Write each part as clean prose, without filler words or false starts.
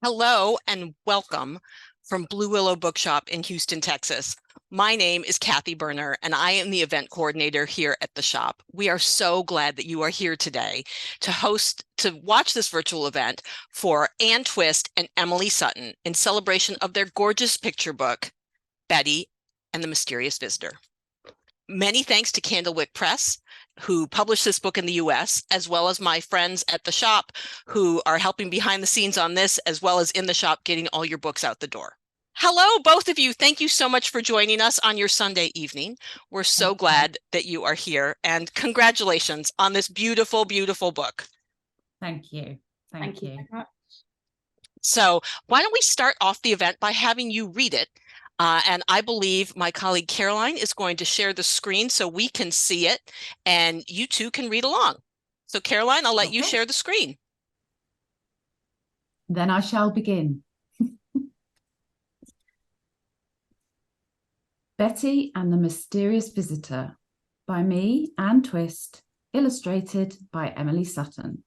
Hello and welcome from Blue Willow Bookshop in Houston, Texas. My name is Kathy Berner, and I am the event coordinator here at the shop. We are so glad that you are here today to watch this virtual event for Anne Twist and Emily Sutton in celebration of their gorgeous picture book, Betty and the Mysterious Visitor. Many thanks to Candlewick Press, who published this book in the US, as well as my friends at the shop who are helping behind the scenes on this, as well as in the shop getting all your books out the door. Hello, both of you. Thank you so much for joining us on your Sunday evening. We're so glad that you are here, and congratulations on this beautiful, beautiful book. Thank you. Thank you. So why don't we start off the event by having you read it? And I believe my colleague Caroline is going to share the screen so we can see it and you two can read along. So Caroline, I'll let you share the screen. Then I shall begin. Betty and the Mysterious Visitor by me, Anne Twist, illustrated by Emily Sutton.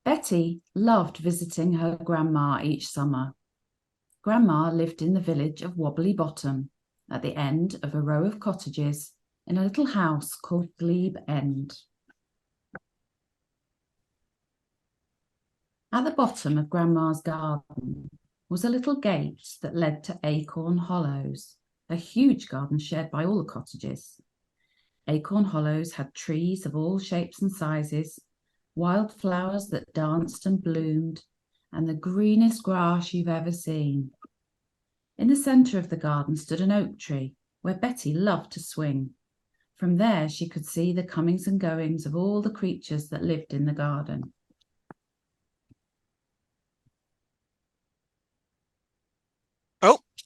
Betty loved visiting her grandma each summer. Grandma lived in the village of Wobbly Bottom, at the end of a row of cottages in a little house called Glebe End. At the bottom of Grandma's garden was a little gate that led to Acorn Hollows, a huge garden shared by all the cottages. Acorn Hollows had trees of all shapes and sizes, wild flowers that danced and bloomed, and the greenest grass you've ever seen. In the centre of the garden stood an oak tree where Betty loved to swing. From there she could see the comings and goings of all the creatures that lived in the garden.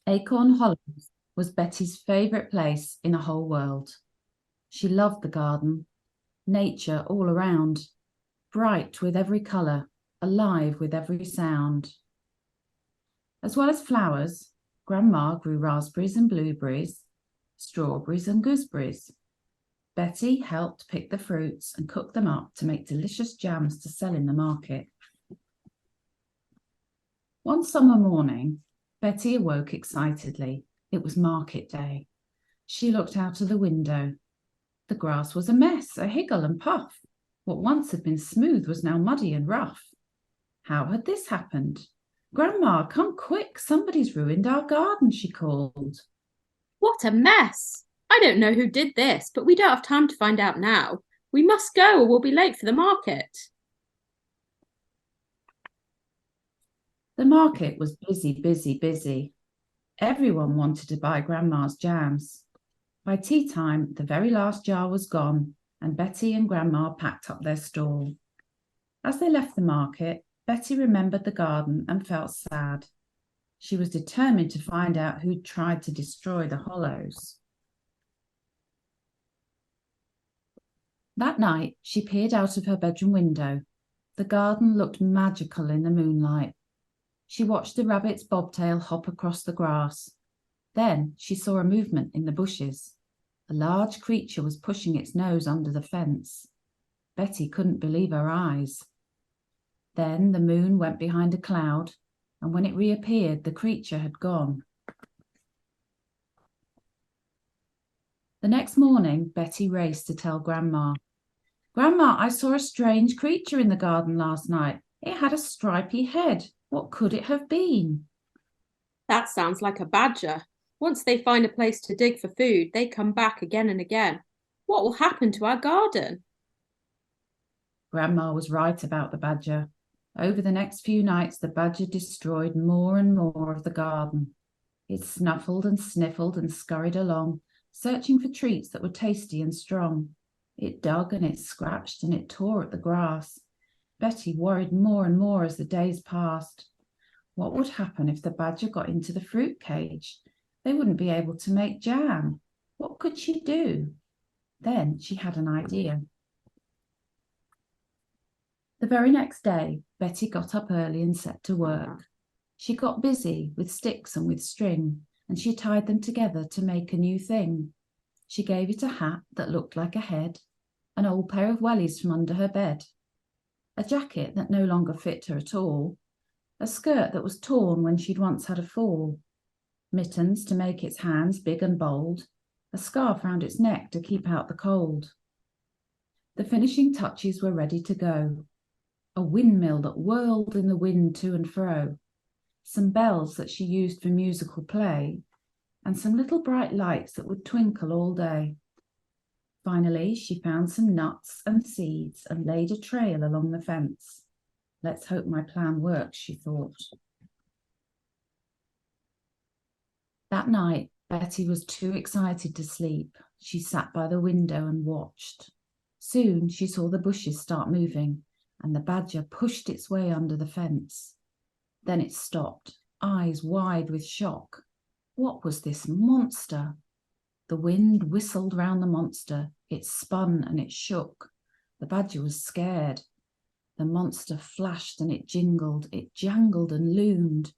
Acorn Hollows was Betty's favourite place in the whole world. She loved the garden, nature all around, bright with every colour, alive with every sound. As well as flowers, Grandma grew raspberries and blueberries, strawberries and gooseberries. Betty helped pick the fruits and cook them up to make delicious jams to sell in the market. One summer morning, Betty awoke excitedly. It was market day. She looked out of the window. The grass was a mess, a higgle and puff. What once had been smooth was now muddy and rough. How had this happened? Grandma, come quick, somebody's ruined our garden, she called. What a mess! I don't know who did this, but we don't have time to find out now. We must go or we'll be late for the market. The market was busy, busy, busy. Everyone wanted to buy Grandma's jams. By tea time, the very last jar was gone, and Betty and Grandma packed up their stall. As they left the market, Betty remembered the garden and felt sad. She was determined to find out who'd tried to destroy the hollows. That night, she peered out of her bedroom window. The garden looked magical in the moonlight. She watched the rabbit's bobtail hop across the grass. Then she saw a movement in the bushes. A large creature was pushing its nose under the fence. Betty couldn't believe her eyes. Then the moon went behind a cloud, and when it reappeared, the creature had gone. The next morning, Betty raced to tell Grandma. Grandma, I saw a strange creature in the garden last night. It had a stripy head. What could it have been? That sounds like a badger. Once they find a place to dig for food, they come back again and again. What will happen to our garden? Grandma was right about the badger. Over the next few nights, the badger destroyed more and more of the garden. It snuffled and sniffled and scurried along, searching for treats that were tasty and strong. It dug and it scratched and it tore at the grass. Betty worried more and more as the days passed. What would happen if the badger got into the fruit cage? They wouldn't be able to make jam. What could she do? Then she had an idea. The very next day, Betty got up early and set to work. She got busy with sticks and with string, and she tied them together to make a new thing. She gave it a hat that looked like a head, an old pair of wellies from under her bed. a jacket that no longer fit her at all, a skirt that was torn when she'd once had a fall, mittens to make its hands big and bold, a scarf round its neck to keep out the cold. The finishing touches were ready to go. A windmill that whirled in the wind to and fro, some bells that she used for musical play, and some little bright lights that would twinkle all day. Finally, she found some nuts and seeds and laid a trail along the fence. Let's hope my plan works, she thought. That night, Betty was too excited to sleep. She sat by the window and watched. Soon she saw the bushes start moving, and the badger pushed its way under the fence. Then it stopped, eyes wide with shock. What was this monster? The wind whistled round the monster. It spun and it shook. The badger was scared. The monster flashed and it jingled. It jangled and loomed.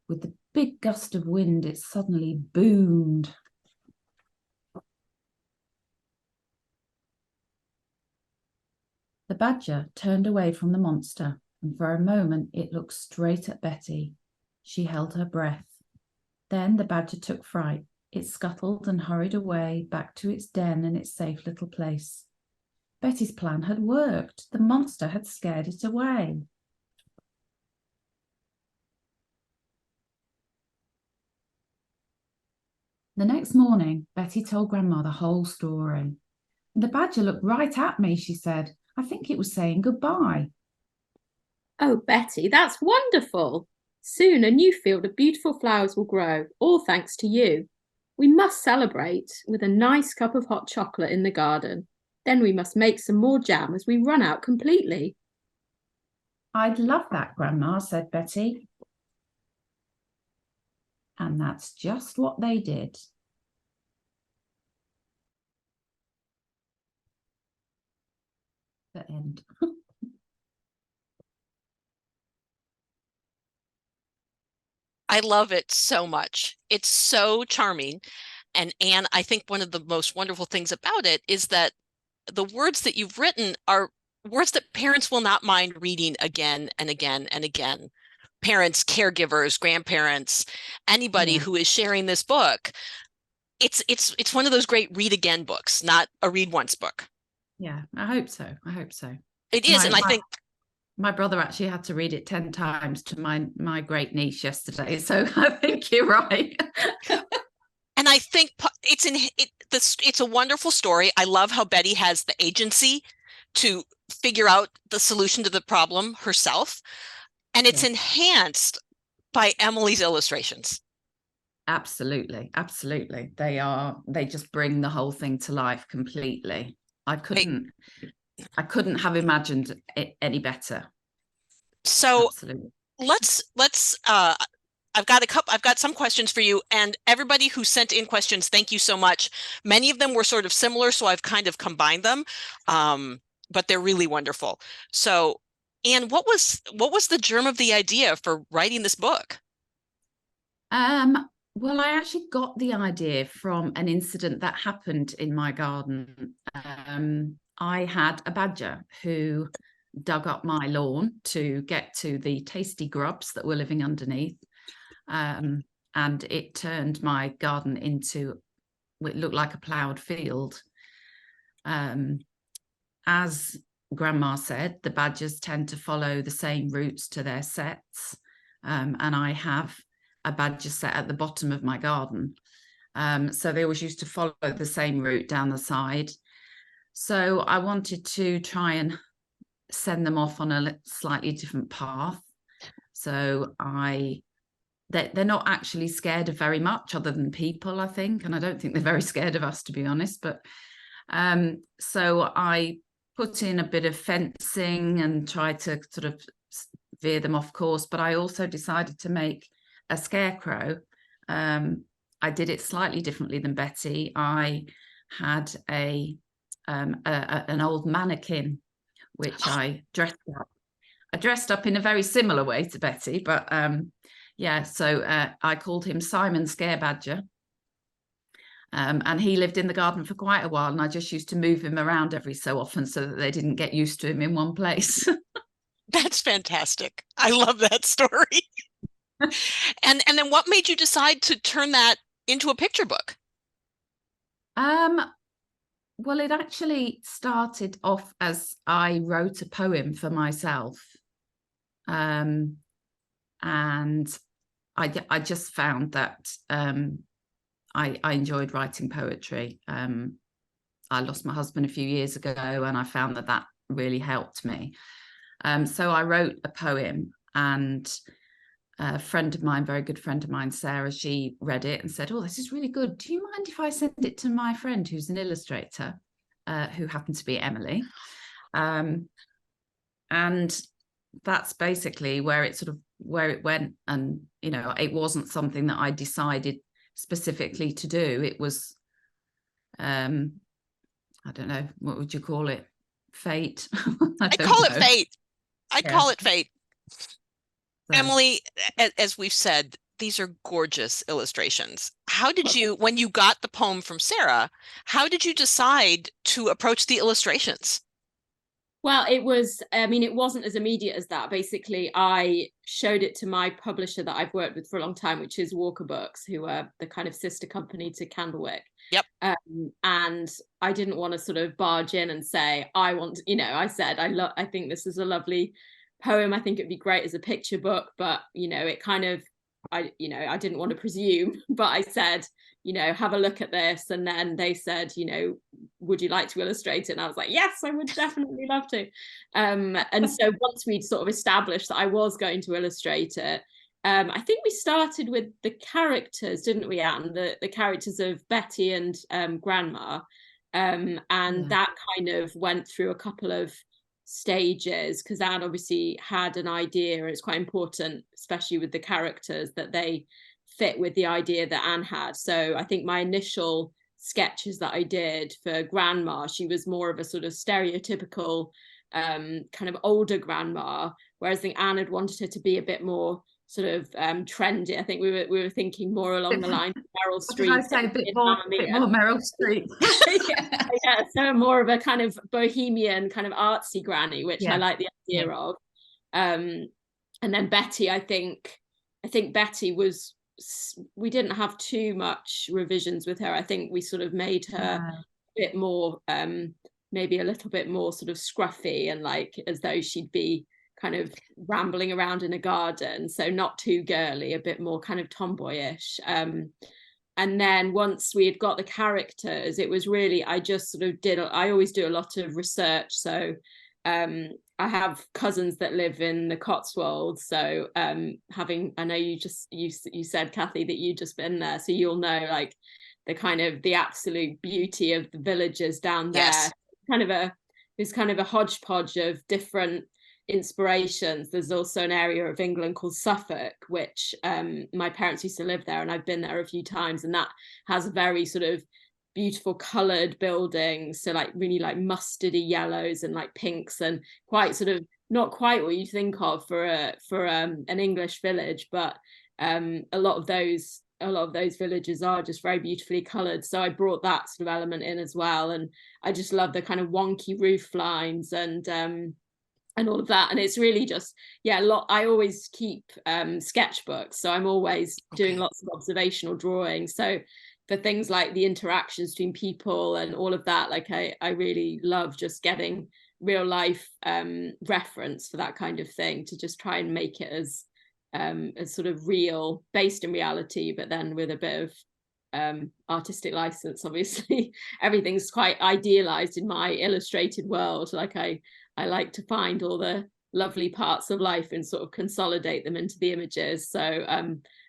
With the big gust of wind, it suddenly boomed. The badger turned away from the monster, and for a moment it looked straight at Betty. She held her breath. Then the badger took fright. It scuttled and hurried away back to its den and its safe little place. Betty's plan had worked. The monster had scared it away. The next morning, Betty told Grandma the whole story. The badger looked right at me, she said. I think it was saying goodbye. Oh, Betty, that's wonderful. Soon a new field of beautiful flowers will grow, all thanks to you. We must celebrate with a nice cup of hot chocolate in the garden. Then we must make some more jam as we run out completely. I'd love that, Grandma, said Betty. And that's just what they did. The end. I love it so much. It's so charming. And Anne, I think one of the most wonderful things about it is that the words that you've written are words that parents will not mind reading again and again and again. Parents, caregivers, grandparents, anybody who is sharing this book. It's one of those great read again books, not a read once book. Yeah, I hope so. I hope so. It is, and I think my brother actually had to read it 10 times to my great niece yesterday. So I think you're right. And I think it's a wonderful story. I love how Betty has the agency to figure out the solution to the problem herself. And it's enhanced by Emily's illustrations. Absolutely. Absolutely. They just bring the whole thing to life completely. I couldn't have imagined it any better. So absolutely. Let's I've got some questions for you, and everybody who sent in questions, thank you so much. Many of them were sort of similar, so I've kind of combined them, but they're really wonderful. So, Anne, what was the germ of the idea for writing this book? Well, I actually got the idea from an incident that happened in my garden. I had a badger who dug up my lawn to get to the tasty grubs that were living underneath. And it turned my garden into what looked like a ploughed field. As Grandma said, the badgers tend to follow the same routes to their sets. And I have a badger set at the bottom of my garden. So they always used to follow the same route down the side. So I wanted to try and send them off on a slightly different path. So they're not actually scared of very much other than people, I think. And I don't think they're very scared of us, to be honest. But so I put in a bit of fencing and tried to sort of veer them off course. But I also decided to make a scarecrow. I did it slightly differently than Betty. I had an old mannequin, which I dressed up. I dressed up in a very similar way to Betty, but so I called him Simon Scarebadger. And he lived in the garden for quite a while, and I just used to move him around every so often so that they didn't get used to him in one place. That's fantastic. I love that story. And then what made you decide to turn that into a picture book? Well, it actually started off as I wrote a poem for myself. And I just found that I enjoyed writing poetry. I lost my husband a few years ago, and I found that really helped me. So I wrote a poem, and a friend of mine, very good friend of mine, Sarah, she read it and said, "Oh, this is really good. Do you mind if I send it to my friend who's an illustrator, who happened to be Emily?" And that's basically where it went. And it wasn't something that I decided specifically to do. It was I don't know, what would you call it? Fate. I'd call it fate. I'd call it fate. So. Emily, as we've said, these are gorgeous illustrations. How did you, when you got the poem from Sarah, how did you decide to approach the illustrations? Well, it wasn't as immediate as that. Basically, I showed it to my publisher that I've worked with for a long time, which is Walker Books, who are the kind of sister company to Candlewick. Yep. And I didn't want to sort of barge in and say, I said, I think this is a lovely poem. I think it'd be great as a picture book, but, it kind of, I didn't want to presume, but I said, have a look at this. And then they said, would you like to illustrate it? And I was like, yes, I would definitely love to. And so once we'd sort of established that I was going to illustrate it, I think we started with the characters, didn't we, Anne? The characters of Betty and Grandma. That kind of went through a couple of stages, because Anne obviously had an idea, and it's quite important, especially with the characters, that they fit with the idea that Anne had. So I think my initial sketches that I did for Grandma, she was more of a sort of stereotypical kind of older grandma, whereas I think Anne had wanted her to be a bit more sort of trendy. I think we were thinking more along the lines of Meryl Streep. I say a bit more Meryl Streep. Yeah, so more of a kind of bohemian, kind of artsy granny, which I like the idea of. And then Betty, I think Betty was, we didn't have too much revisions with her. I think we sort of made her a bit more, maybe a little bit more sort of scruffy, and like as though she'd be kind of rambling around in a garden, so not too girly, a bit more kind of tomboyish. And then once we had got the characters, it was really, I just sort of I always do a lot of research. So I have cousins that live in the Cotswolds. So I know you said, Kathy, that you'd just been there. So you'll know like the kind of the absolute beauty of the villages down there. Yes. There's kind of a hodgepodge of different inspirations. There's also an area of England called Suffolk, which my parents used to live there, and I've been there a few times, and that has very sort of beautiful coloured buildings, so like really like mustardy yellows and like pinks, and quite sort of not quite what you think of for an English village, but a lot of those villages are just very beautifully coloured. So I brought that sort of element in as well, and I just love the kind of wonky roof lines and all of that. And it's really just I always keep sketchbooks, so I'm always doing lots of observational drawing. So for things like the interactions between people and all of that, like I really love just getting real life reference for that kind of thing, to just try and make it as sort of real, based in reality, but then with a bit of artistic license. Obviously everything's quite idealized in my illustrated world. Like I like to find all the lovely parts of life and sort of consolidate them into the images. So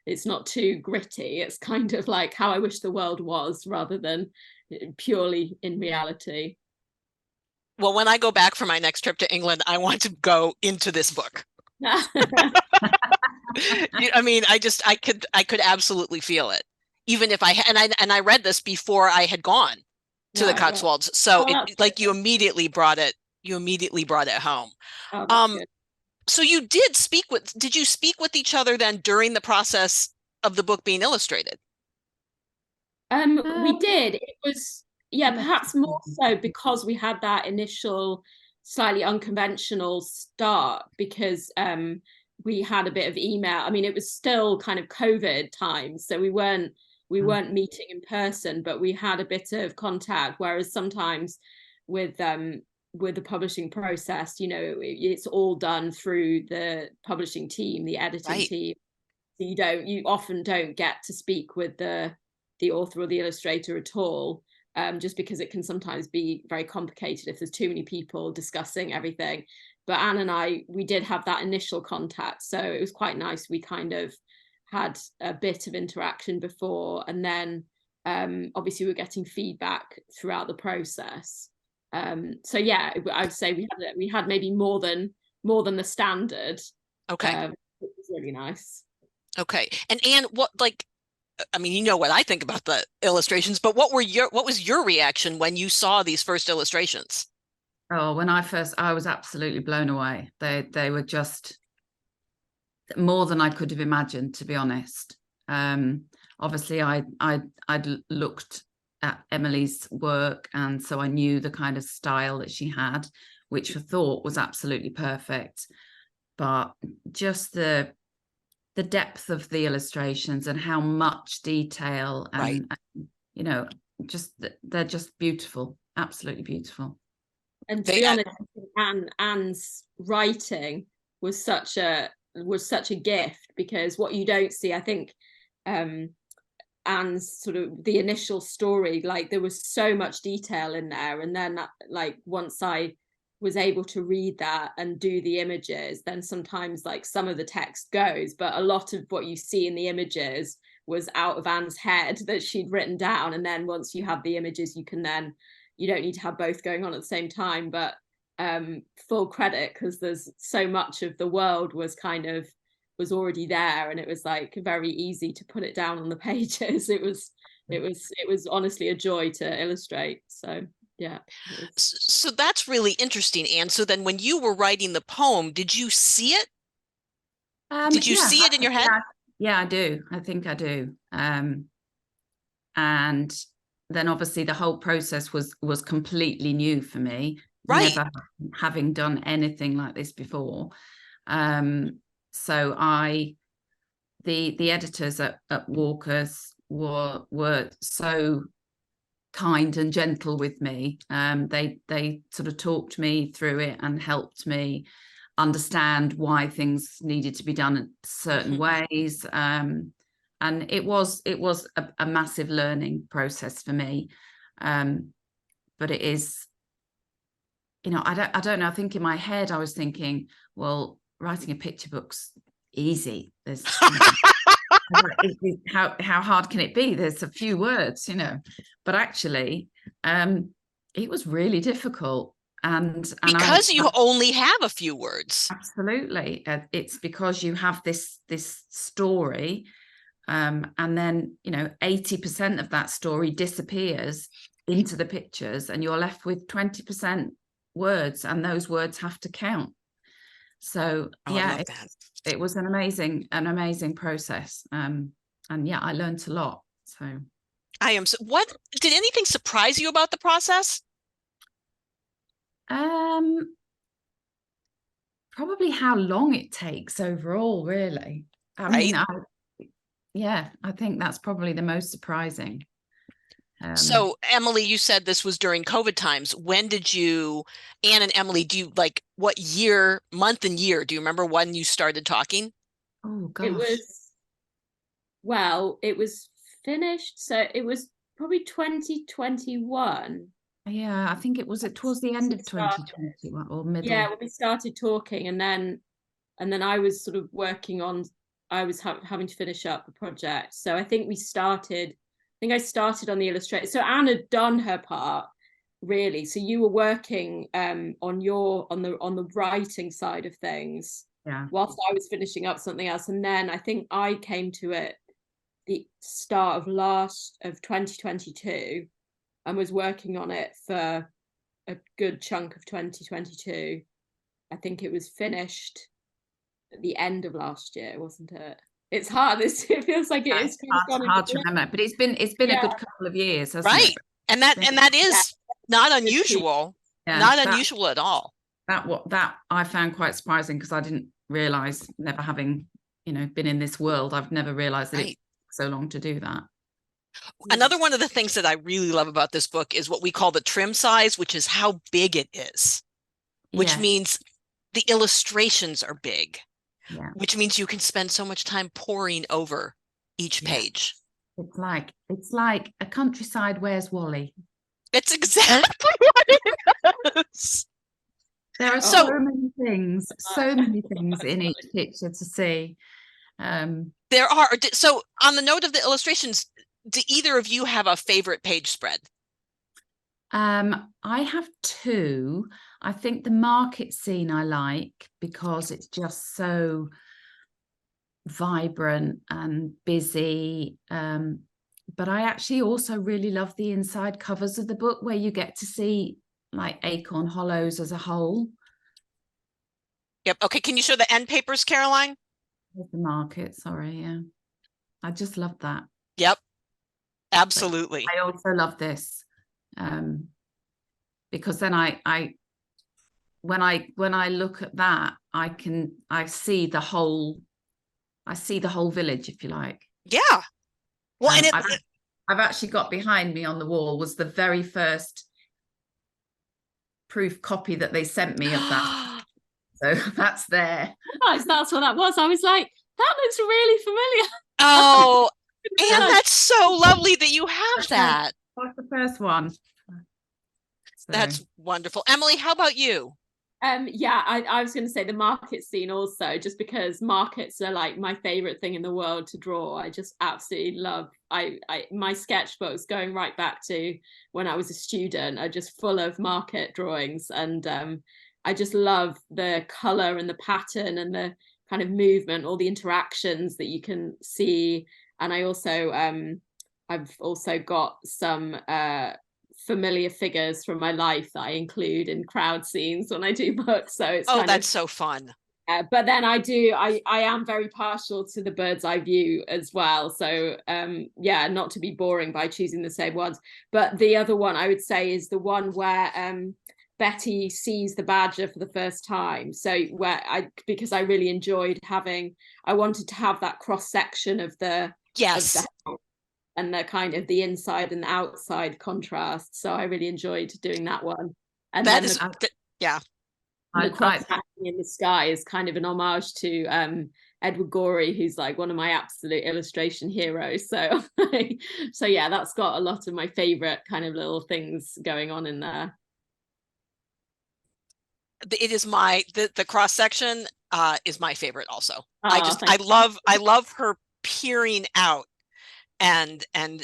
it's not too gritty. It's kind of like how I wish the world was, rather than purely in reality. Well, when I go back for my next trip to England, I want to go into this book. I mean, I could absolutely feel it, even if I read this before I had gone to the Cotswolds. So you immediately brought it home. So did you speak with each other then during the process of the book being illustrated? We did. It was perhaps more so because we had that initial slightly unconventional start because we had a bit of email. I mean, it was still kind of COVID times, so we weren't meeting in person, but we had a bit of contact. Whereas sometimes with the publishing process, you know, it's all done through the publishing team, the editing team. So you often don't get to speak with the author or the illustrator at all, just because it can sometimes be very complicated if there's too many people discussing everything. But Anne and we did have that initial contact, so it was quite nice. We kind of had a bit of interaction before, and then obviously we're getting feedback throughout the process. So yeah, I'd say we had maybe more than the standard. Okay. It was really nice. Okay. And Anne, I mean, you know what I think about the illustrations, but what was your reaction when you saw these first illustrations? Oh, I was absolutely blown away. They were just more than I could have imagined, to be honest. Obviously I'd looked at Emily's work, and so I knew the kind of style that she had, which I thought was absolutely perfect. But just the depth of the illustrations and how much detail and you know, they're just beautiful, absolutely beautiful. And to be honest, Anne's writing was such a gift, because what you don't see, I think, Anne's sort of the initial story, like there was so much detail in there, and then like once I was able to read that and do the images, then sometimes like some of the text goes, but a lot of what you see in the images was out of Anne's head that she'd written down. And then once you have the images, you don't need to have both going on at the same time. But full credit, because there's so much of the world was already there, and it was like very easy to put it down on the pages. It was honestly a joy to illustrate. So yeah. So that's really interesting, Anne. So then when you were writing the poem, did you see it? Did you see it in your head? Yeah, I do. I think I do. And then obviously the whole process was completely new for me, never having done anything like this before. So the editors at Walker's were so kind and gentle with me. They sort of talked me through it and helped me understand why things needed to be done in certain ways. And it was a massive learning process for me. But it is, you know, I don't know. I think in my head I was thinking, well, writing a picture book's easy. There's how hard can it be? There's a few words, you know. But actually, it was really difficult. And because you only have a few words. Absolutely. It's because you have this story, and then, you know, 80% of that story disappears into the pictures, and you're left with 20% words, and those words have to count. So yeah, it was an amazing process. And yeah, I learned a lot. So what did anything surprise you about the process? Probably how long it takes overall, really. I mean, I think that's probably the most surprising. So Emily, you said this was during COVID times. When did Anne and Emily, what year, month and year, do you remember when you started talking? Oh gosh. It was finished, so it was probably 2021. Yeah, I think it was towards the end of 2021 or middle. Yeah, when we started talking, and then I was sort of working on, I was having to finish up the project. So I think I started on the illustration. So Anne had done her part, really. So you were working on the writing side of things, whilst I was finishing up something else. And then I think I came to it the start of 2022, and was working on it for a good chunk of 2022. I think it was finished at the end of last year, wasn't it? It's hard. It feels like it is hard to remember, but it's been a good couple of years, hasn't it? And that is not unusual. Not unusual at all. that I found quite surprising, because I didn't realise, never having, been in this world, I've never realised that it took so long to do that. Another one of the things that I really love about this book is what we call the trim size, which is how big it is, which means the illustrations are big, which means you can spend so much time poring over each page. It's like A Countryside Where's Wally. It's exactly what it is. There are so many things in each picture to see. There are. So on the note of the illustrations, do either of you have a favorite page spread? I have two. I think the market scene I like, because it's just so vibrant and busy. But I actually also really love the inside covers of the book, where you get to see like Acorn Hollows as a whole. Yep. Okay. Can you show the end papers, Caroline? The market, sorry. Yeah. I just love that. Yep. Absolutely. But I also love this. Because then when I look at that, I see the whole village, if you like. Yeah. Well, and I've actually got behind me on the wall was the very first proof copy that they sent me of that. So that's there. That's what that was. I was like, that looks really familiar. Oh, and that's so lovely that you have that. That's the first one. So. That's wonderful. Emily, how about you? I was going to say the market scene also, just because markets are like my favorite thing in the world to draw. I just absolutely love. My sketchbooks, going right back to when I was a student, are just full of market drawings, and I just love the color and the pattern and the kind of movement, all the interactions that you can see. And I also I've also got some familiar figures from my life that I include in crowd scenes when I do books. So it's that's so fun. But then I am very partial to the bird's eye view as well. So not to be boring by choosing the same ones. But the other one I would say is the one where Betty sees the badger for the first time. So because I really enjoyed I wanted to have that cross section of the and the kind of the inside and the outside contrast. So I really enjoyed doing that one. And that then is, the cross in the sky is kind of an homage to Edward Gorey, who's like one of my absolute illustration heroes. So yeah, that's got a lot of my favorite kind of little things going on in there. It is the cross section is my favorite also. I love her peering out, and then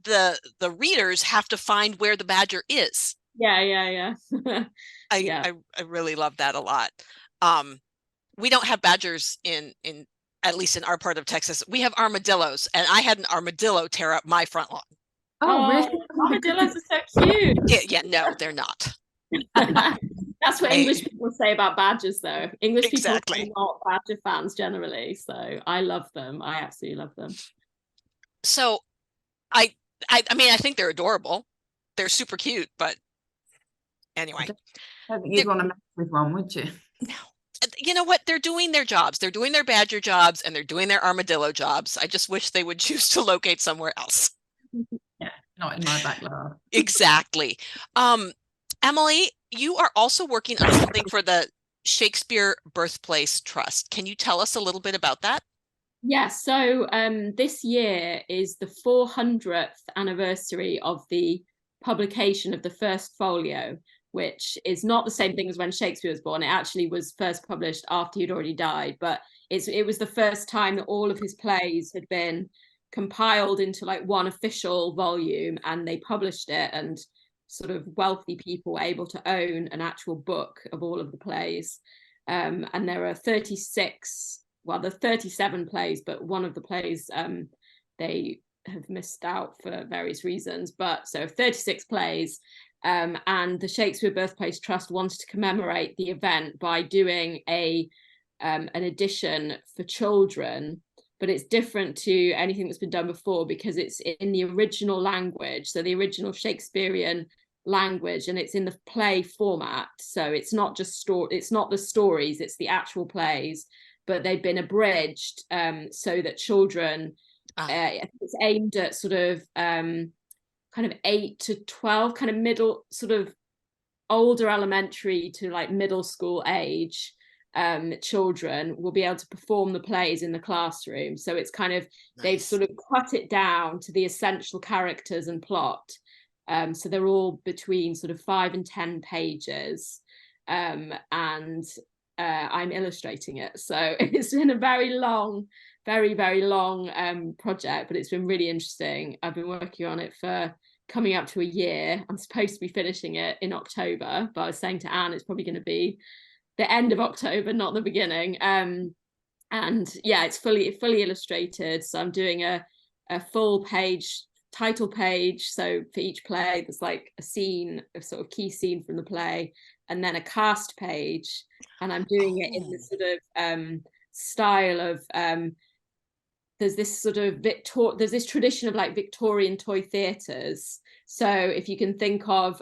the readers have to find where the badger is. Yeah. I really love that a lot. We don't have badgers in at least in our part of Texas. We have armadillos, and I had an armadillo tear up my front lawn. Oh really? Armadillos are so cute. Yeah, no, they're not. That's what English people say about badgers, though. English people are not badger fans generally, so I love them. I absolutely love them. So I mean, I think they're adorable. They're super cute, but anyway. I don't think you'd want to mess with one, would you? No. You know what? They're doing their jobs. They're doing their badger jobs, and they're doing their armadillo jobs. I just wish they would choose to locate somewhere else. Yeah, not in my backyard. Exactly. Emily, you are also working on something for the Shakespeare Birthplace Trust. Can you tell us a little bit about that? Yeah, so this year is the 400th anniversary of the publication of the first folio, which is not the same thing as when Shakespeare was born. It actually was first published after he'd already died, but it was the first time that all of his plays had been compiled into like one official volume, and they published it, and sort of wealthy people were able to own an actual book of all of the plays. And there are 37 plays, but one of the plays they have missed out for various reasons. But so 36 plays, and the Shakespeare Birthplace Trust wanted to commemorate the event by doing an edition for children, but it's different to anything that's been done before because it's in the original language, so the original Shakespearean language, and it's in the play format. So it's not just it's not the stories, it's the actual plays, but they've been abridged so that children, it's aimed at sort of kind of 8 to 12, kind of middle, sort of older elementary to like middle school age children will be able to perform the plays in the classroom. So it's kind of, they've sort of cut it down to the essential characters and plot. So they're all between sort of 5 and 10 pages. And I'm illustrating it. So it's been a very long, very, very long project, but it's been really interesting. I've been working on it for coming up to a year. I'm supposed to be finishing it in October, but I was saying to Anne, it's probably going to be the end of October, not the beginning. And yeah, it's fully illustrated. So I'm doing a full page, title page. So for each play, there's like a scene, a sort of key scene from the play, and then a cast page. And I'm doing it in the sort of style of, there's this sort of there's this tradition of like Victorian toy theatres. So if you can think of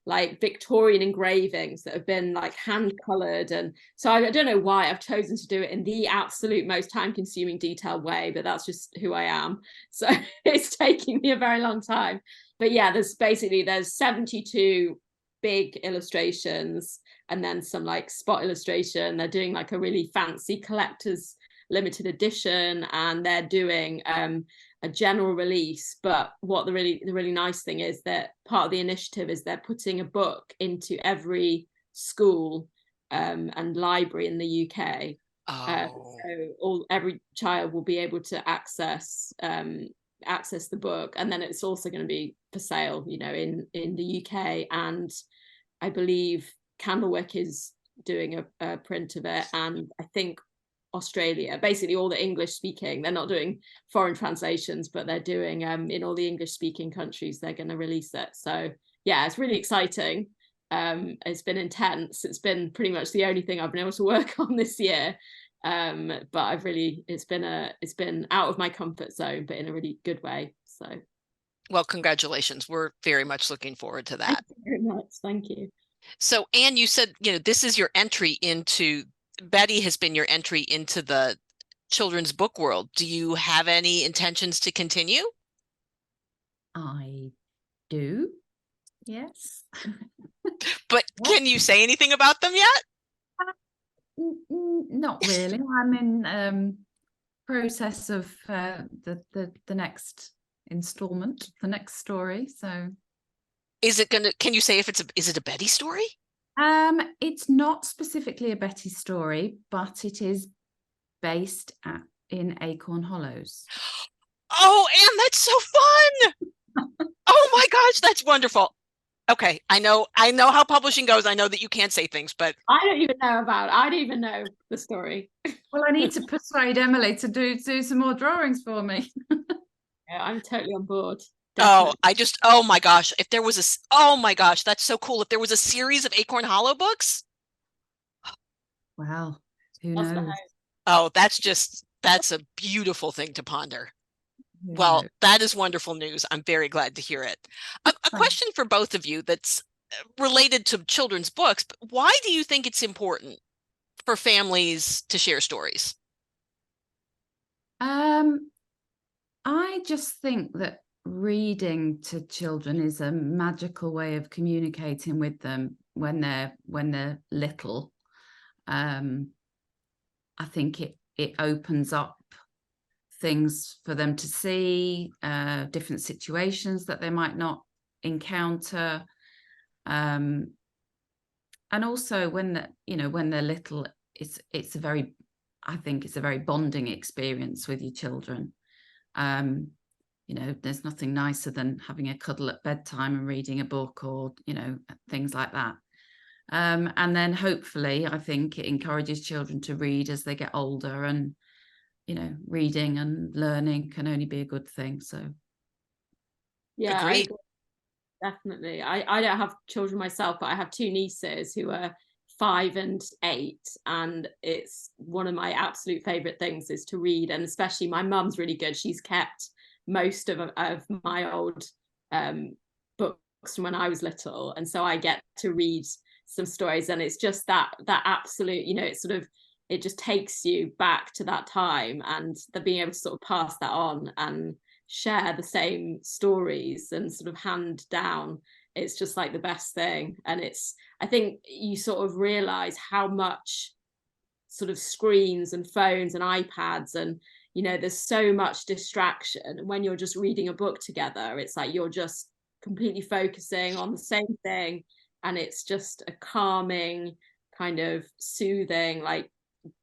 like Victorian engravings that have been like hand coloured, and so I don't know why I've chosen to do it in the absolute most time-consuming, detailed way, but that's just who I am. So it's taking me a very long time. But yeah, there's 72 big illustrations and then some like spot illustration. They're doing like a really fancy collector's limited edition, and they're doing a general release. But what the really nice thing is that part of the initiative is they're putting a book into every school and library in the UK. So every child will be able to access the book, and then it's also going to be for sale, you know, in the UK, and I believe Candlewick is doing a print of it, and I think Australia, basically all the English speaking, they're not doing foreign translations, but they're doing in all the English speaking countries, they're going to release it. So yeah, it's really exciting. It's been intense. It's been pretty much the only thing I've been able to work on this year. But it's been out of my comfort zone, but in a really good way. So well, congratulations. We're very much looking forward to that. Thank you very much. Thank you. So Anne, you said, you know, this is your entry into, Betty has been your entry into the children's book world. Do you have any intentions to continue? I do, yes. But can you say anything about them yet? Not really. I'm in process of the next installment, the next story. So is it gonna, can you say if is it a Betty story? It's not specifically a Betty story, but it is based in Acorn Hollows. Oh, Anne, that's so fun. Oh my gosh, that's wonderful. Okay, I know how publishing goes. I know that you can't say things, but I don't even know the story. Well, I need to persuade Emily to do some more drawings for me. Yeah, I'm totally on board. Definitely. Oh my gosh, if there was oh my gosh, that's so cool. If there was a series of Acorn Hollow books. Well, who knows? Oh, that's a beautiful thing to ponder. Well, that is wonderful news. I'm very glad to hear it. A question for both of you that's related to children's books. But why do you think it's important for families to share stories? I just think that reading to children is a magical way of communicating with them when they're little. I think it opens up things for them to see, different situations that they might not encounter, and also when they're little, I think it's a very bonding experience with your children. There's nothing nicer than having a cuddle at bedtime and reading a book, or things like that. And then hopefully I think it encourages children to read as they get older, and reading and learning can only be a good thing. So yeah, agreed. Definitely. I don't have children myself, but I have 2 nieces who are 5 and 8, and it's one of my absolute favorite things is to read, and especially my mum's really good. She's kept most of my old books from when I was little, and so I get to read some stories, and it's just that absolute, you know, it's sort of, it just takes you back to that time, and the being able to sort of pass that on and share the same stories and sort of hand down, it's just like the best thing. And it's, I think you sort of realize how much sort of screens and phones and iPads, and you know, there's so much distraction, and when you're just reading a book together, it's like you're just completely focusing on the same thing, and it's just a calming, kind of soothing like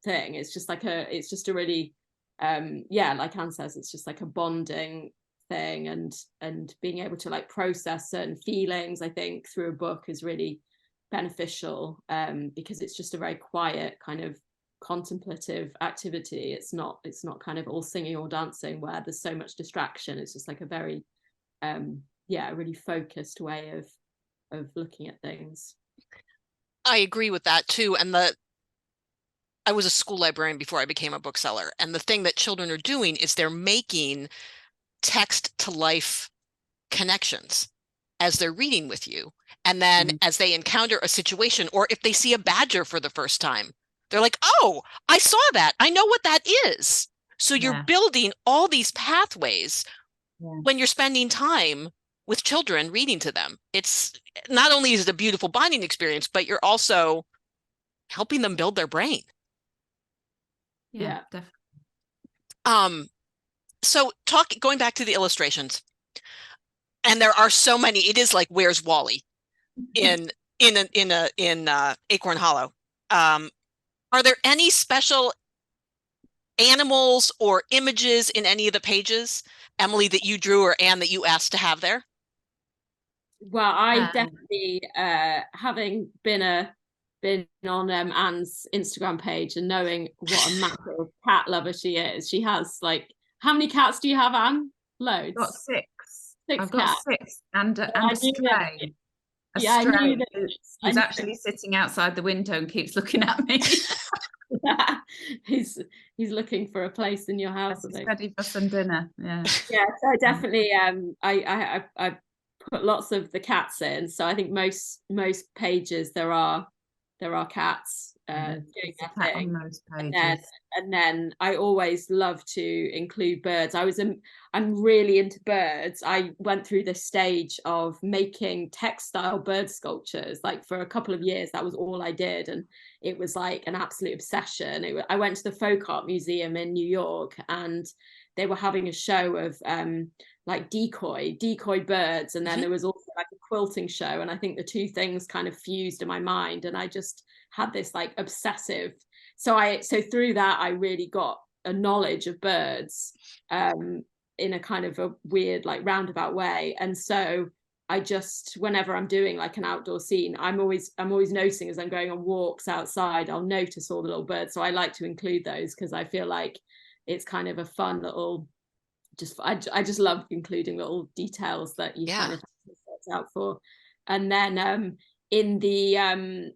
thing. It's just like it's just a really yeah, like Anne says, it's just like a bonding thing, and being able to like process certain feelings, I think, through a book is really beneficial, because it's just a very quiet kind of contemplative activity. It's not kind of all singing or dancing where there's so much distraction. It's just like a very yeah, a really focused way of looking at things. I agree with that too. And I was a school librarian before I became a bookseller, and the thing that children are doing is they're making text to life connections as they're reading with you. And then as they encounter a situation, or if they see a badger for the first time, they're like, oh, I saw that. I know what that is. So you're building all these pathways when you're spending time with children reading to them. It's not only is it a beautiful bonding experience, but you're also helping them build their brain. Yeah, definitely. So going back to the illustrations, and there are so many. It is like Where's Wally in Acorn Hollow. Are there any special animals or images in any of the pages, Emily, that you drew, or Anne, that you asked to have there? Well, I definitely, having been on Anne's Instagram page and knowing what a massive cat lover she is, she has like, how many cats do you have, Anne? Loads. I've got six. I've got six, and a stray. Yeah, stray I knew that. Who's actually sitting outside the window and keeps looking at me. He's looking for a place in your house. He's ready for some dinner. Yeah. Yeah. So I definitely I put lots of the cats in. So I think most pages there are cats doing their thing. On most pages. And then I always love to include birds. I'm really into birds. I went through this stage of making textile bird sculptures. Like for a couple of years, that was all I did, and it was like an absolute obsession. I went to the Folk Art Museum in New York, and they were having a show of like decoy birds, and then there was also like a quilting show, and I think the two things kind of fused in my mind, and I just had this like obsessive, so through that I really got a knowledge of birds in a kind of a weird like roundabout way. And so I just, whenever I'm doing like an outdoor scene, I'm always noticing as I'm going on walks outside, I'll notice all the little birds. So I like to include those because I feel like it's kind of a fun little, I just love including little details that you kind of set out for. And then in the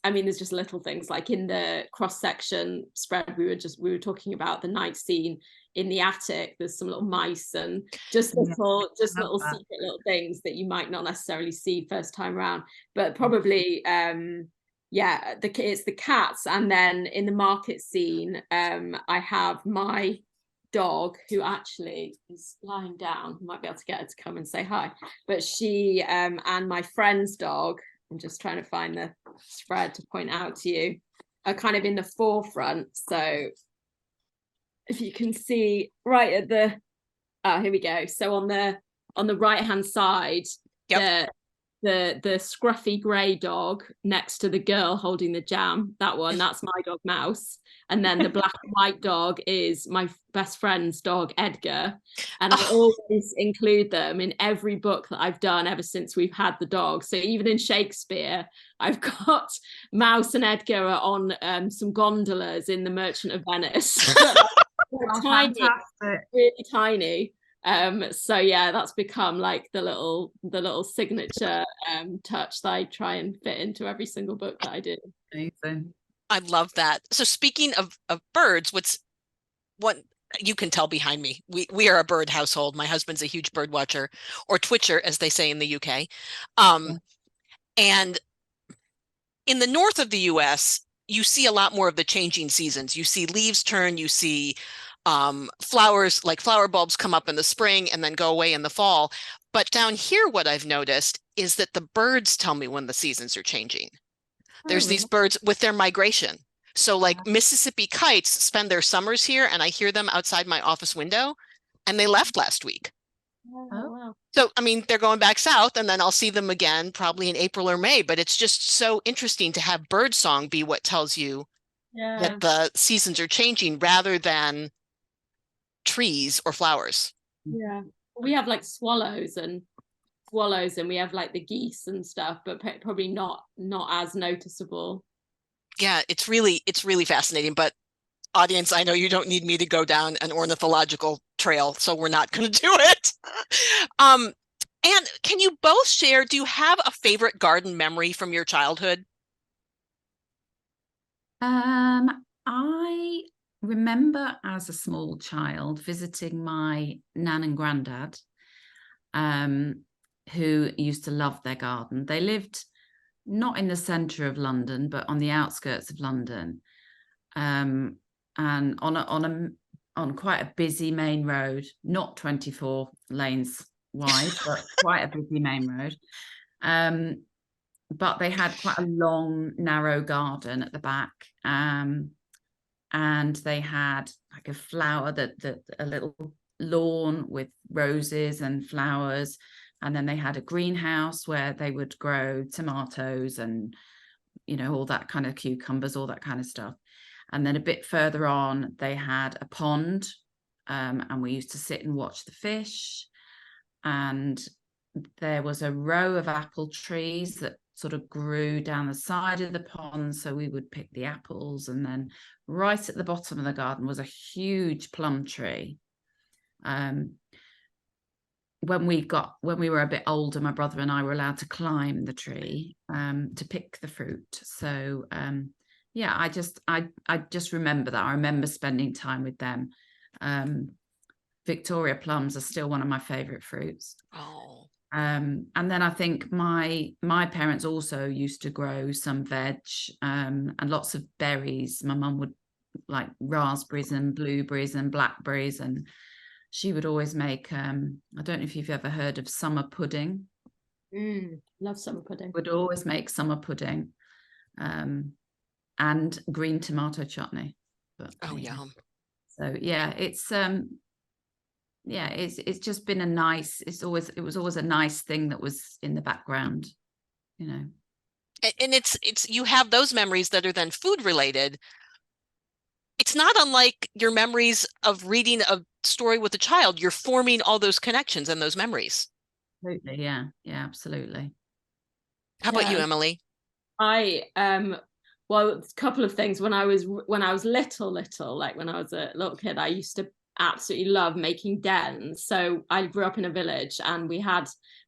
I mean, there's just little things like in the cross-section spread, we were talking about the night scene in the attic. There's some little mice and just little secret little things that you might not necessarily see first time around, but probably it's the cats. And then in the market scene, I have my dog, who actually is lying down. I might be able to get her to come and say hi, but she and my friend's dog, I'm just trying to find the spread to point out to you, are kind of in the forefront. So if you can see right at the, here we go. So on the right hand side, the scruffy grey dog next to the girl holding the jam, that's my dog Mouse. And then the black and white dog is my best friend's dog Edgar. And I always include them in every book that I've done ever since we've had the dog. So even in Shakespeare, I've got Mouse and Edgar are on some gondolas in the Merchant of Venice. Tiny, really tiny. So yeah, that's become like the little signature touch that I try and fit into every single book that I do. Amazing. I love that. So speaking of birds, you can tell behind me, we are a bird household. My husband's a huge bird watcher, or twitcher, as they say in the UK. Yeah. And in the north of the US, you see a lot more of the changing seasons. You see leaves turn, you see flowers, like flower bulbs come up in the spring and then go away in the fall. But down here, what I've noticed is that the birds tell me when the seasons are changing. There's these birds with their migration. So like Mississippi kites spend their summers here, and I hear them outside my office window, and they left last week. Oh, wow. So, I mean, they're going back south, and then I'll see them again probably in April or May, but it's just so interesting to have bird song be what tells you that the seasons are changing rather than trees or flowers. Yeah. We have like swallows and we have like the geese and stuff, but probably not as noticeable. Yeah, it's really fascinating. But audience, I know you don't need me to go down an ornithological trail, so we're not going to do it. And can you both share, do you have a favorite garden memory from your childhood? I remember as a small child visiting my nan and granddad, who used to love their garden. They lived not in the centre of London, but on the outskirts of London, and on quite a busy main road, not 24 lanes wide, but quite a busy main road. But they had quite a long, narrow garden at the back, and they had like a little lawn with roses and flowers, and then they had a greenhouse where they would grow tomatoes and, you know, all that kind of cucumbers, all that kind of stuff. And then a bit further on, they had a pond, and we used to sit and watch the fish. And there was a row of apple trees that sort of grew down the side of the pond, so we would pick the apples. And then right at the bottom of the garden was a huge plum tree. When we were a bit older, my brother and I were allowed to climb the tree to pick the fruit. So yeah, I just remember that. I remember spending time with them. Victoria plums are still one of my favorite fruits. Oh. And then I think my parents also used to grow some veg, and lots of berries. My mum would like raspberries and blueberries and blackberries, and she would always make, I don't know if you've ever heard of summer pudding. Love summer pudding. Would always make summer pudding, and green tomato chutney. But, Yum. So yeah, it's just been it was always a nice thing that was in the background, you know. And it's you have those memories that are then food related. It's not unlike your memories of reading a story with a child. You're forming all those connections and those memories. Absolutely, yeah, absolutely. How about you, Emily? I well, a couple of things. When I was little, like when I was a little kid, I used to absolutely love making dens. So I grew up in a village, and we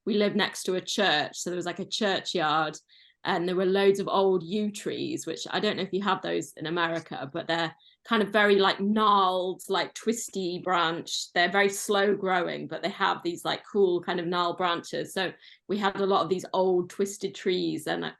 lived next to a church, so there was like a churchyard, and there were loads of old yew trees, which I don't know if you have those in America, but they're kind of very like gnarled, like twisty branch. They're very slow growing, but they have these like cool kind of gnarled branches. So we had a lot of these old twisted trees, and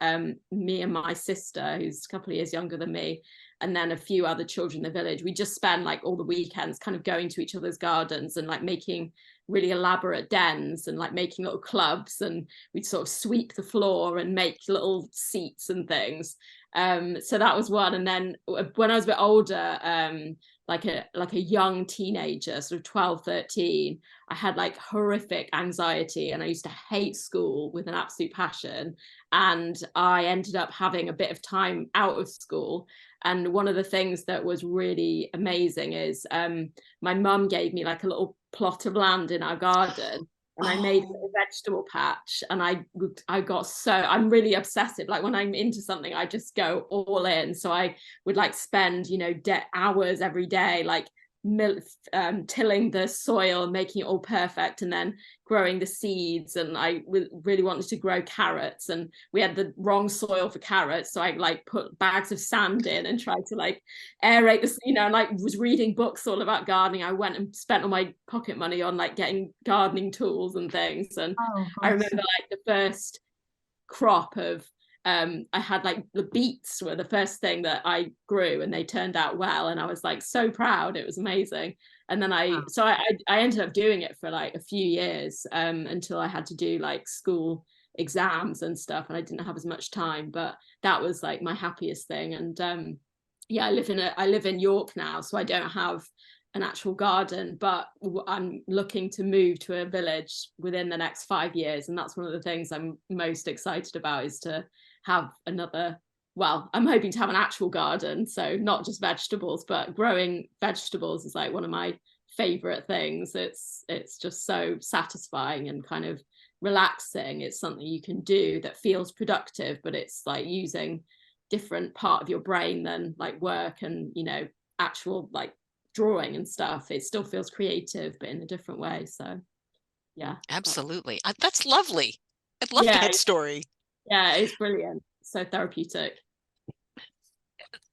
me and my sister, who's a couple of years younger than me, and then a few other children in the village, we just spend like all the weekends kind of going to each other's gardens and like making really elaborate dens and like making little clubs, and we'd sort of sweep the floor and make little seats and things. So that was one. And then when I was a bit older, like a young teenager, sort of 12, 13, I had like horrific anxiety, and I used to hate school with an absolute passion. And I ended up having a bit of time out of school. And one of the things that was really amazing is my mum gave me like a little plot of land in our garden, and I made a vegetable patch, and I'm really obsessive. Like when I'm into something, I just go all in. So I would like spend, hours every day, like tilling the soil, making it all perfect, and then growing the seeds. And I really wanted to grow carrots, and we had the wrong soil for carrots, so I like put bags of sand in and tried to like aerate this, you know, and like was reading books all about gardening. I went and spent all my pocket money on like getting gardening tools and things. And I remember like the first crop of I had like the beets were the first thing that I grew, and they turned out well, and I was like so proud. It was amazing. And then I ended up doing it for like a few years until I had to do like school exams and stuff, and I didn't have as much time, but that was like my happiest thing. And yeah, I live in York now, so I don't have an actual garden, but I'm looking to move to a village within the next 5 years, and that's one of the things I'm most excited about, is to have another, well, I'm hoping to have an actual garden, so not just vegetables, but growing vegetables is like one of my favorite things. It's just so satisfying and kind of relaxing. It's something you can do that feels productive, but it's like using different part of your brain than like work and, you know, actual like drawing and stuff. It still feels creative, but in a different way. So yeah, absolutely. That's lovely. I love that story. Yeah, it's brilliant. So therapeutic.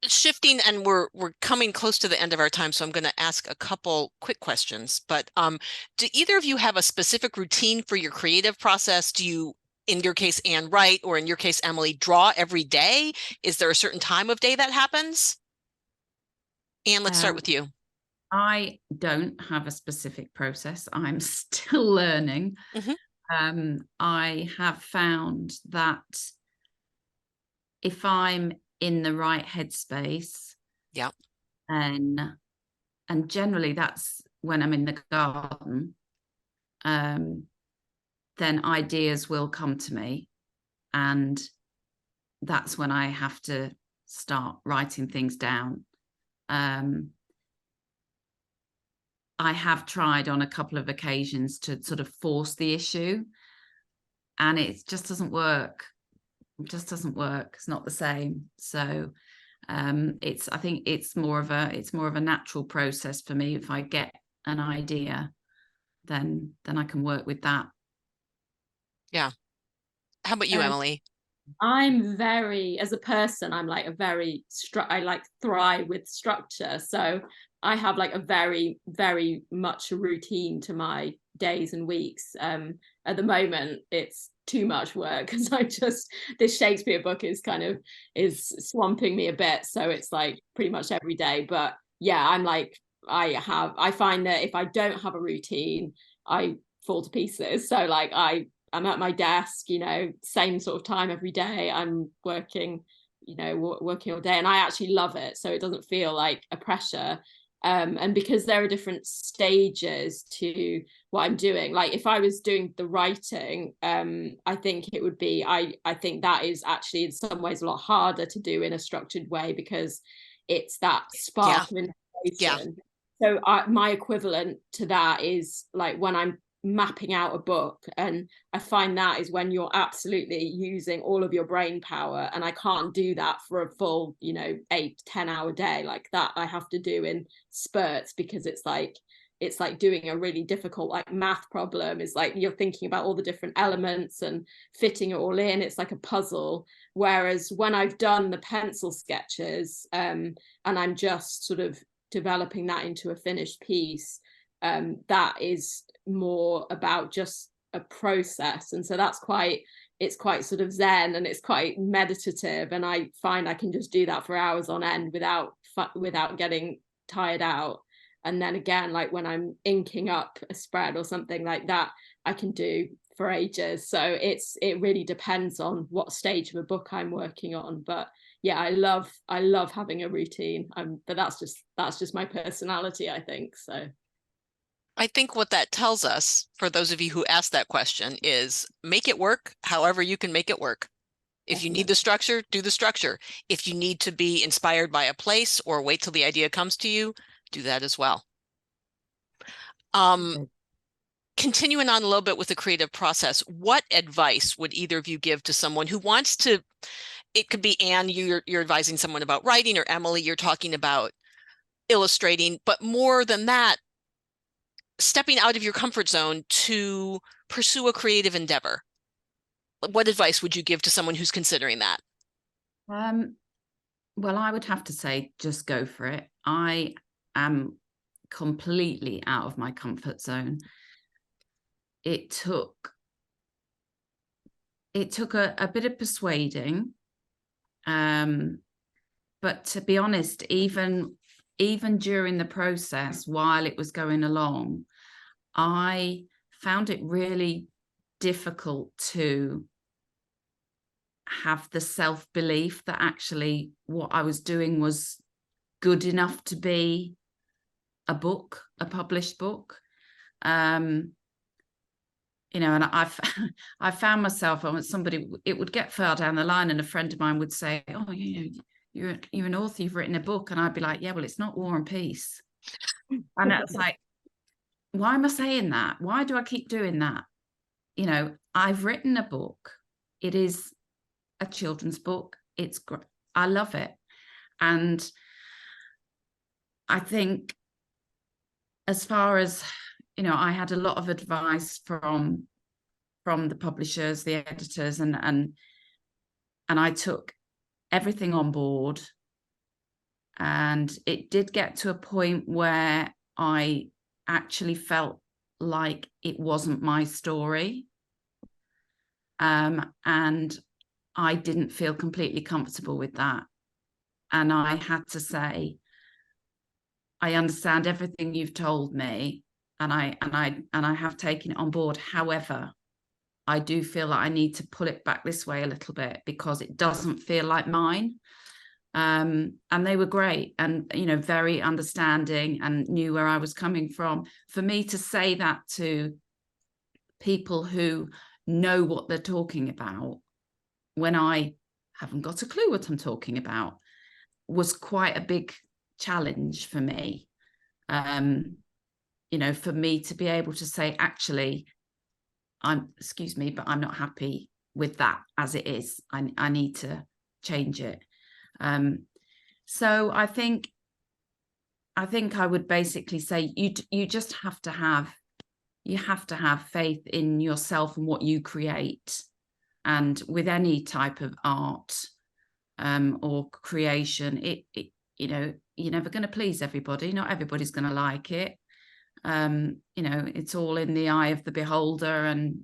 Shifting, and we're coming close to the end of our time, so I'm going to ask a couple quick questions. But do either of you have a specific routine for your creative process? Do you, in your case, Anne, write, or in your case, Emily, draw every day? Is there a certain time of day that happens? Anne, let's start with you. I don't have a specific process. I'm still learning. I have found that if I'm in the right headspace, and generally that's when I'm in the garden, then ideas will come to me, and that's when I have to start writing things down. I have tried on a couple of occasions to sort of force the issue, and it just doesn't work. It just doesn't work. It's not the same. So I think it's more of a natural process for me. If I get an idea, then I can work with that. Yeah. How about you, Emily? I'm very, as a person, I'm like I like thrive with structure. So I have like a very, very much a routine to my days and weeks. At the moment, it's too much work because this Shakespeare book is swamping me a bit. So it's like pretty much every day. But yeah, I'm like, I find that if I don't have a routine, I fall to pieces. So like I'm at my desk, you know, same sort of time every day. I'm working, you know, working all day, and I actually love it. So it doesn't feel like a pressure. And because there are different stages to what I'm doing, like if I was doing the writing, I think it would be, I think that is actually in some ways a lot harder to do in a structured way, because it's that spark of inspiration. So my equivalent to that is like when I'm mapping out a book, and I find that is when you're absolutely using all of your brain power, and I can't do that for a full, you know, 8-10 hour day. Like that I have to do in spurts, because it's like doing a really difficult like math problem. Is like you're thinking about all the different elements and fitting it all in. It's like a puzzle. Whereas when I've done the pencil sketches and I'm just sort of developing that into a finished piece, that is more about just a process. And so it's quite sort of zen, and it's quite meditative, and I find I can just do that for hours on end without getting tired out. And then again, like when I'm inking up a spread or something like that, I can do for ages. So it really depends on what stage of a book I'm working on. But yeah, I love having a routine. But that's just my personality, I think. So I think what that tells us, for those of you who asked that question, is make it work however you can make it work. If you need the structure, do the structure. If you need to be inspired by a place or wait till the idea comes to you, do that as well. Continuing on a little bit with the creative process, what advice would either of you give to someone who wants to, it could be Anne, you're advising someone about writing, or Emily, you're talking about illustrating, but more than that, stepping out of your comfort zone to pursue a creative endeavor. What advice would you give to someone who's considering that? Well, I would have to say, just go for it. I am completely out of my comfort zone. It took a bit of persuading, but to be honest, even during the process, while it was going along, I found it really difficult to have the self-belief that actually what I was doing was good enough to be a published book. And I found myself, it would get far down the line and a friend of mine would say, oh, you're an author, you've written a book. And I'd be like, yeah, well, it's not War and Peace. And it's like, why am I saying that? Why do I keep doing that? I've written a book. It is a children's book. It's great. I love it. And I think as far as, I had a lot of advice from the publishers, the editors, and I took everything on board. And it did get to a point where I actually felt like it wasn't my story. And I didn't feel completely comfortable with that. And I had to say, I understand everything you've told me, and I have taken it on board. However, I do feel that I need to pull it back this way a little bit because it doesn't feel like mine. And they were great and, very understanding and knew where I was coming from. For me to say that to people who know what they're talking about when I haven't got a clue what I'm talking about was quite a big challenge for me. For me to be able to say, actually, excuse me, but I'm not happy with that as it is. I need to change it. So I think I would basically say you just have to have faith in yourself and what you create. And with any type of art or creation, you're never going to please everybody. Not everybody's going to like it. It's all in the eye of the beholder, and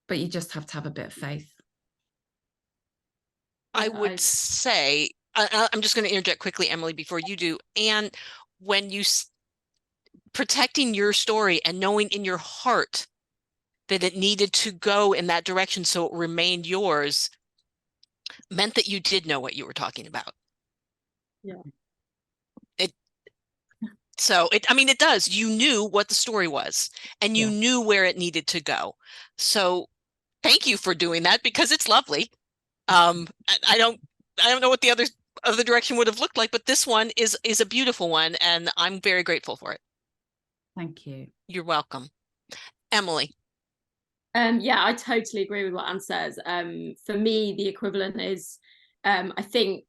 but you just have to have a bit of faith. I would say, I'm just going to interject quickly, Emily, before you do. And when you protecting your story and knowing in your heart that it needed to go in that direction so it remained yours, meant that you did know what you were talking about. Yeah. It does. You knew what the story was and you knew where it needed to go. So thank you for doing that, because it's lovely. I don't know what the other direction would have looked like, but this one is a beautiful one, and I'm very grateful for it. Thank you. You're welcome. Emily. Yeah, I totally agree with what Anne says. For me, the equivalent is, I think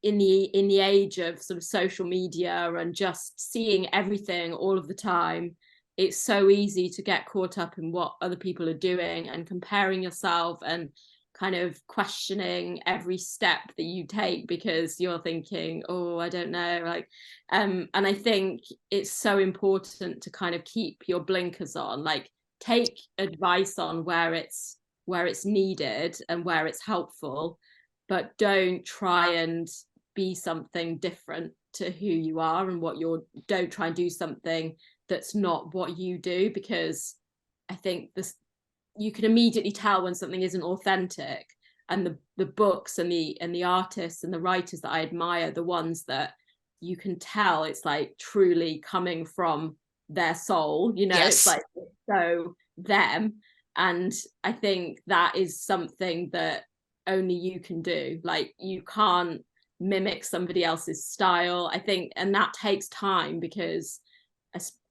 in the age of sort of social media and just seeing everything all of the time, it's so easy to get caught up in what other people are doing and comparing yourself and kind of questioning every step that you take because you're thinking, oh, I don't know, and I think it's so important to kind of keep your blinkers on, take advice on where it's needed and where it's helpful, but don't try and be something different to who you are and don't try and do something that's not what you do, because I think you can immediately tell when something isn't authentic. And the books and the artists and the writers that I admire, the ones that you can tell it's truly coming from their soul, Yes. It's so them. And I think that is something that only you can do. You can't mimic somebody else's style, I think, and that takes time, because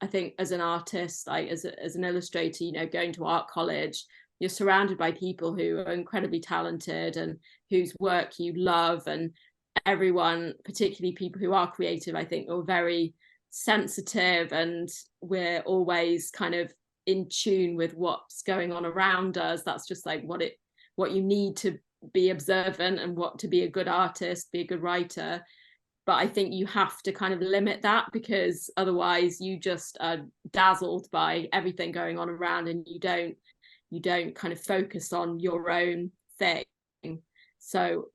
I think as an artist, as an illustrator, going to art college, you're surrounded by people who are incredibly talented and whose work you love, and everyone, particularly people who are creative, I think, are very sensitive, and we're always kind of in tune with what's going on around us. That's just like what you need to be observant, and what to be a good artist, be a good writer. But I think you have to kind of limit that, because otherwise you just are dazzled by everything going on around, and you don't kind of focus on your own thing. So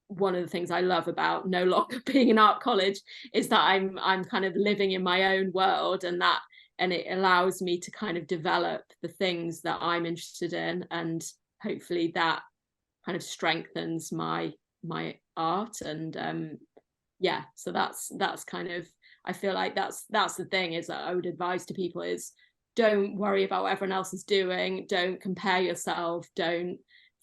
one of the things I love about no longer being in art college is that I'm kind of living in my own world, and it allows me to kind of develop the things that I'm interested in, and hopefully that kind of strengthens my art. And yeah, so that's kind of, I feel like that's the thing is that I would advise to people is, don't worry about what everyone else is doing, don't compare yourself, don't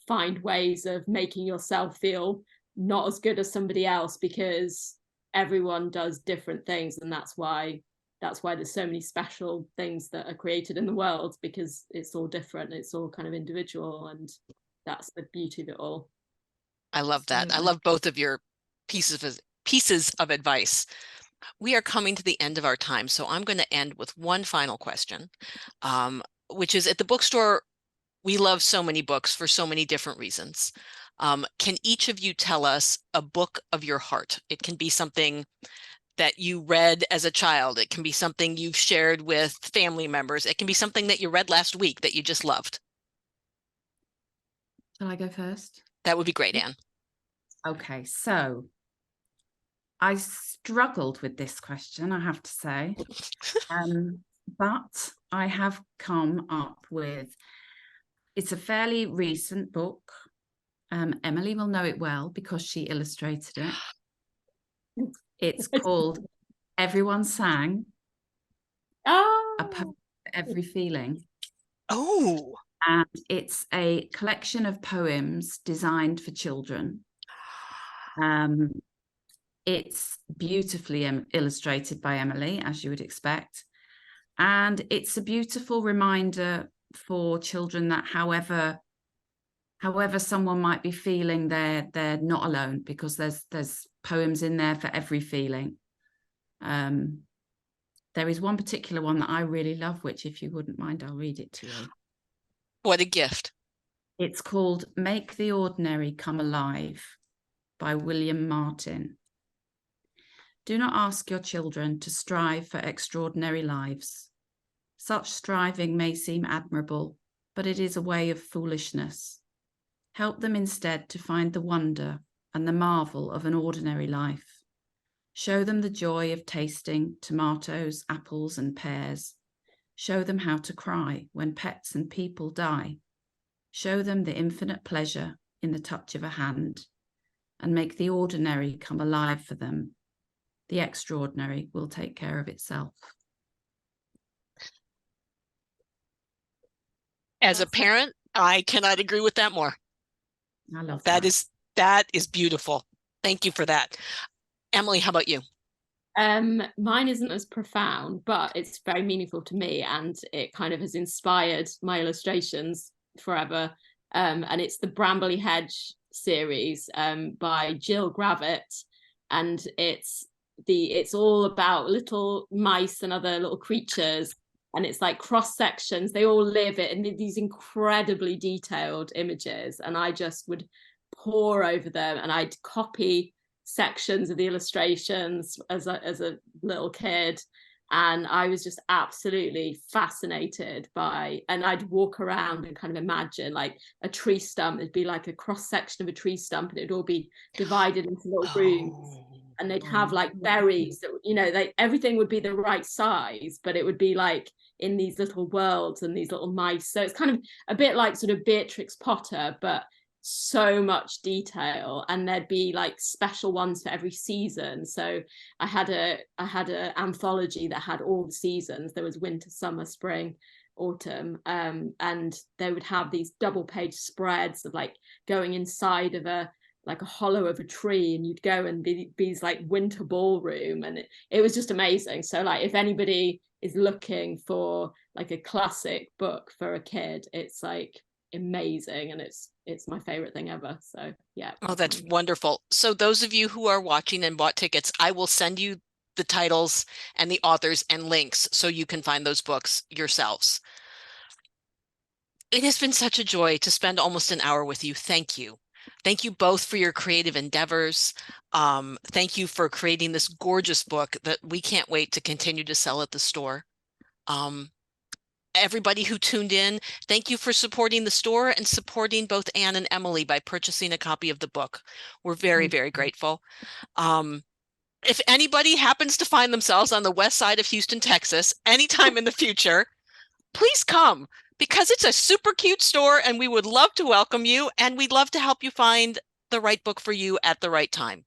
find ways of making yourself feel not as good as somebody else, because everyone does different things, and that's why there's so many special things that are created in the world, because it's all different, it's all kind of individual, and that's the beauty of it all. I love that. I love both of your pieces of advice. We are coming to the end of our time, so I'm going to end with one final question, which is, at the bookstore, we love so many books for so many different reasons. Can each of you tell us a book of your heart? It can be something that you read as a child. It can be something you've shared with family members. It can be something that you read last week that you just loved. Shall I go first? That would be great, Anne. Okay, so I struggled with this question, I have to say, but I have come up with, it's a fairly recent book. Emily will know it well because she illustrated it. It's called Everyone Sang, A Poem for Every Feeling. Oh. And it's a collection of poems designed for children. It's beautifully illustrated by Emily, as you would expect. And it's a beautiful reminder for children that however someone might be feeling, they're not alone, because there's poems in there for every feeling. There is one particular one that I really love, which, if you wouldn't mind, I'll read it to you. What a gift. It's called Make the Ordinary Come Alive by William Martin. Do not ask your children to strive for extraordinary lives. Such striving may seem admirable, but it is a way of foolishness. Help them instead to find the wonder and the marvel of an ordinary life. Show them the joy of tasting tomatoes, apples, and pears. Show them how to cry when pets and people die. Show them the infinite pleasure in the touch of a hand, and make the ordinary come alive for them. The extraordinary will take care of itself. As a parent, I cannot agree with that more. I love that. That is beautiful. Thank you for that. Emily, how about you? Mine isn't as profound, but it's very meaningful to me, and it kind of has inspired my illustrations forever. And it's the Brambley Hedge series by Jill Gravett, and it's all about little mice and other little creatures, and it's like cross sections. They all live it in these incredibly detailed images, and I just would pore over them, and I'd copy sections of the illustrations as a little kid, and I was just absolutely fascinated by, and I'd walk around and kind of imagine like a tree stump. It'd be like a cross section of a tree stump, and it'd all be divided into little rooms, and they'd have like berries that, you know, like everything would be the right size, but it would be like in these little worlds and these little mice. So it's kind of a bit like sort of Beatrix Potter, but so much detail, and there'd be like special ones for every season. So I had a anthology that had all the seasons. There was winter, summer, spring, autumn, and they would have these double page spreads of like going inside of a hollow of a tree, and you'd go and be these like winter ballroom, and it was just amazing. So like if anybody is looking for like a classic book for a kid, it's like amazing, and it's my favorite thing ever. So yeah. Oh, that's wonderful. So those of you who are watching and bought tickets, I will send you the titles and the authors and links so you can find those books yourselves. It has been such a joy to spend almost an hour with you. Thank you. Thank you both for your creative endeavors. Thank you for creating this gorgeous book that we can't wait to continue to sell at the store. Everybody who tuned in, thank you for supporting the store and supporting both Anne and Emily by purchasing a copy of the book. We're very, very grateful. If anybody happens to find themselves on the west side of Houston, Texas, anytime in the future, please come, because it's a super cute store and we would love to welcome you, and we'd love to help you find the right book for you at the right time.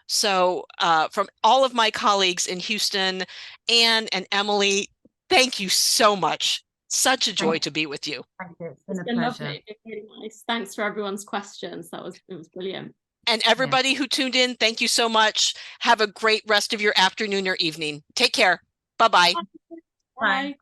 So from all of my colleagues in Houston, Anne and Emily, thank you so much. Such a joy to be with you. Thank you. It's been a pleasure. lovely. It's been really nice. Thanks for everyone's questions. It was brilliant. And everybody who tuned in, thank you so much. Have a great rest of your afternoon or evening. Take care. Bye-bye. Bye.